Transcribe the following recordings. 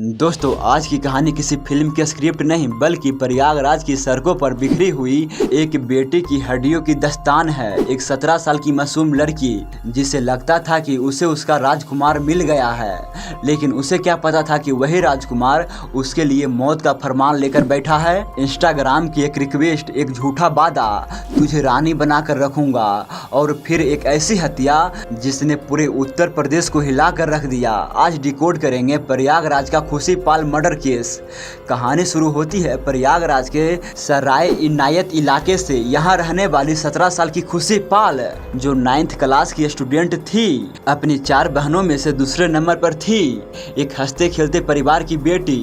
दोस्तों, आज की कहानी किसी फिल्म के स्क्रिप्ट नहीं बल्कि प्रयागराज की सड़कों पर बिखरी हुई एक बेटी की हड्डियों की दास्तान है। एक 17 साल की मासूम लड़की जिसे लगता था कि उसे उसका राजकुमार मिल गया है, लेकिन उसे क्या पता था कि वही राजकुमार उसके लिए मौत का फरमान लेकर बैठा है। इंस्टाग्राम की एक रिक्वेस्ट, एक झूठा वादा, तुझे रानी बनाकर रखूंगा, और फिर एक ऐसी हत्या जिसने पूरे उत्तर प्रदेश को हिला कर रख दिया। आज डिकोड करेंगे प्रयागराज का खुशी पाल मर्डर केस। कहानी शुरू होती है प्रयागराज के सराय इनायत इलाके से। यहाँ रहने वाली 17 साल की खुशी पाल, जो 9th क्लास की स्टूडेंट थी, अपनी 4 बहनों में से दूसरे नंबर पर थी, एक हंसते खेलते परिवार की बेटी।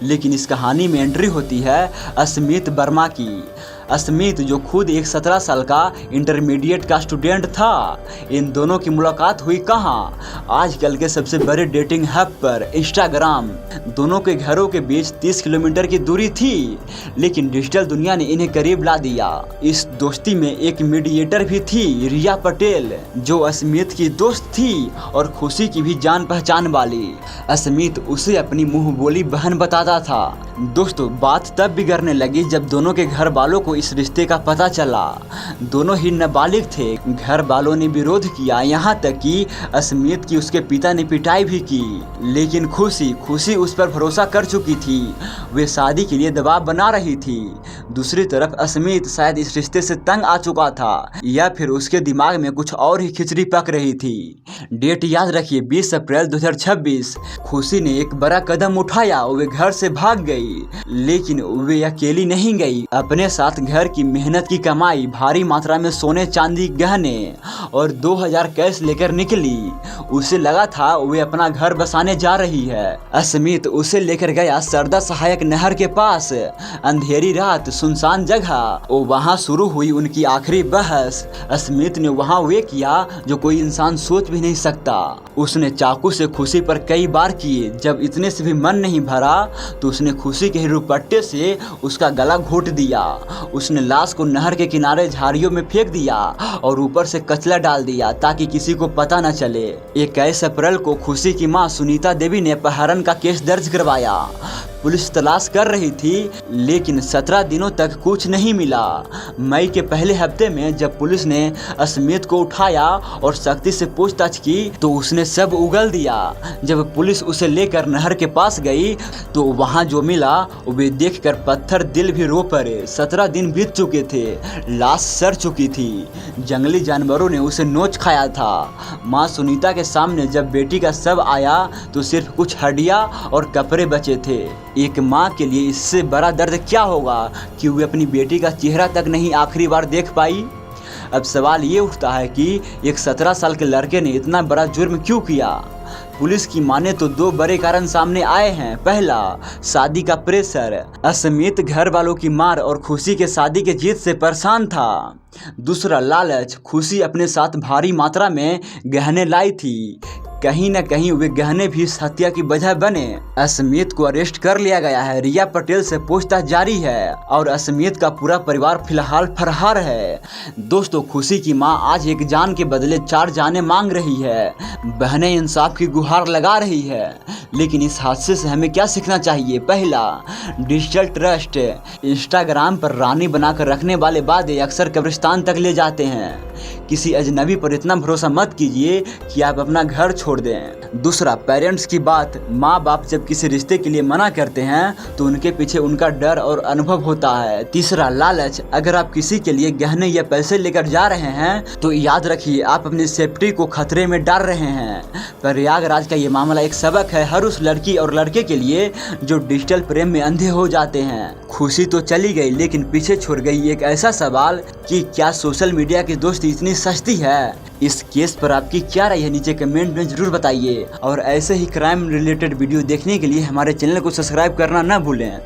लेकिन इस कहानी में एंट्री होती है अस्मित वर्मा की। अस्मित जो खुद एक 17 साल का इंटरमीडिएट का स्टूडेंट था। इन दोनों की मुलाकात हुई कहाँ? आजकल के सबसे बड़े डेटिंग ऐप पर, इंस्टाग्राम। दोनों के घरों के बीच 30 किलोमीटर की दूरी थी, लेकिन डिजिटल दुनिया ने इन्हें करीब ला दिया। इस दोस्ती में एक मीडिएटर भी थी, रिया पटेल, जो अस्मित की दोस्त थी और खुशी की भी जान पहचान वाली। अस्मित उसे अपनी मुंह बोली बहन बताता था। दोस्तों, बात तब बिगड़ने लगी जब दोनों के घर वालों को इस रिश्ते का पता चला। दोनों ही नाबालिग थे। घर वालों ने विरोध किया, यहाँ तक कि अस्मित की उसके पिता ने पिटाई भी की। लेकिन खुशी उस पर भरोसा कर चुकी थी। वे शादी के लिए दबाव बना रही थी। दूसरी तरफ अस्मित शायद इस रिश्ते से तंग आ चुका था, या फिर उसके दिमाग में कुछ और ही खिचड़ी पक रही थी। डेट याद रखिए, 20 अप्रैल 2026। खुशी ने एक बड़ा कदम उठाया। वे घर से भाग गई, लेकिन वे अकेली नहीं गई। अपने साथ घर की मेहनत की कमाई, भारी मात्रा में सोने चांदी गहने और 2000 कैश लेकर निकली। उसे लगा था वे अपना घर बसाने जा रही है। अस्मित उसे लेकर गया सरदा सहायक नहर के पास। अंधेरी रात, सुनसान जगह, वहाँ शुरू हुई उनकी आखिरी बहस। अस्मित ने वहाँ वे किया जो कोई इंसान सोच भी नहीं सकता। उसने चाकू से खुशी पर कई बार किए। जब इतने से भी मन नहीं भरा तो उसने खुशी के रुपट्टे से उसका गला घोट दिया। उसने लाश को नहर के किनारे झाड़ियों में फेंक दिया और ऊपर से कचला डाल दिया ताकि किसी को पता न चले। 21 अप्रैल को खुशी की मां सुनीता देवी ने अपहरण का केस दर्ज करवाया। पुलिस तलाश कर रही थी, लेकिन 17 दिनों तक कुछ नहीं मिला। मई के पहले हफ्ते में जब पुलिस ने अस्मित को उठाया और सख्ती से पूछताछ की तो उसने सब उगल दिया। जब पुलिस उसे लेकर नहर के पास गई तो वहां जो मिला वे देखकर पत्थर दिल भी रो पड़े। 17 दिन बीत चुके थे, लाश सड़ चुकी थी, जंगली जानवरों ने उसे नोच खाया था। माँ सुनीता के सामने जब बेटी का शव आया तो सिर्फ कुछ हड्डियां और कपड़े बचे थे। एक माँ के लिए इससे बड़ा दर्द क्या होगा कि वे अपनी बेटी का चेहरा तक नहीं आखिरी बार देख पाई। अब सवाल ये उठता है कि एक 17 साल के लड़के ने इतना बड़ा जुर्म क्यों किया। पुलिस की माने तो 2 बड़े कारण सामने आए हैं। पहला, शादी का प्रेशर। अस्मित घर वालों की मार और खुशी के शादी के जीत से परेशान था। दूसरा, लालच। खुशी अपने साथ भारी मात्रा में गहने लाई थी। कहीं न कहीं वे गहने भी इस हत्या की वजह बने। अस्मित को अरेस्ट कर लिया गया है। रिया पटेल से पूछताछ जारी है और अस्मित का पूरा परिवार फिलहाल फरार है। दोस्तों, खुशी की मां आज एक जान के बदले 4 जानें मांग रही है। बहनें इंसाफ की गुहार लगा रही है। लेकिन इस हादसे से हमें क्या सीखना चाहिए? पहला, डिजिटल ट्रस्ट। इंस्टाग्राम पर रानी बनाकर रखने वाले वादे अक्सर कब्रिस्तान तक ले जाते हैं। किसी अजनबी पर इतना भरोसा मत कीजिए कि आप अपना घर छोड़ दें। दूसरा, पेरेंट्स की बात। माँ बाप जब किसी रिश्ते के लिए मना करते हैं तो उनके पीछे उनका डर और अनुभव होता है। तीसरा, लालच। अगर आप किसी के लिए गहने या पैसे लेकर जा रहे हैं तो याद रखिए आप अपनी सेफ्टी को खतरे में डाल रहे हैं। प्रयागराज का ये मामला एक सबक है हर उस लड़की और लड़के के लिए जो डिजिटल प्रेम में अंधे हो जाते हैं। खुशी तो चली गई, लेकिन पीछे छोड़ गई एक ऐसा सवाल कि क्या सोशल मीडिया की दोस्ती इतनी सस्ती है? इस केस पर आपकी क्या राय है? नीचे कमेंट में जरूर बताइए। और ऐसे ही क्राइम रिलेटेड वीडियो देखने के लिए हमारे चैनल को सब्सक्राइब करना ना भूलें।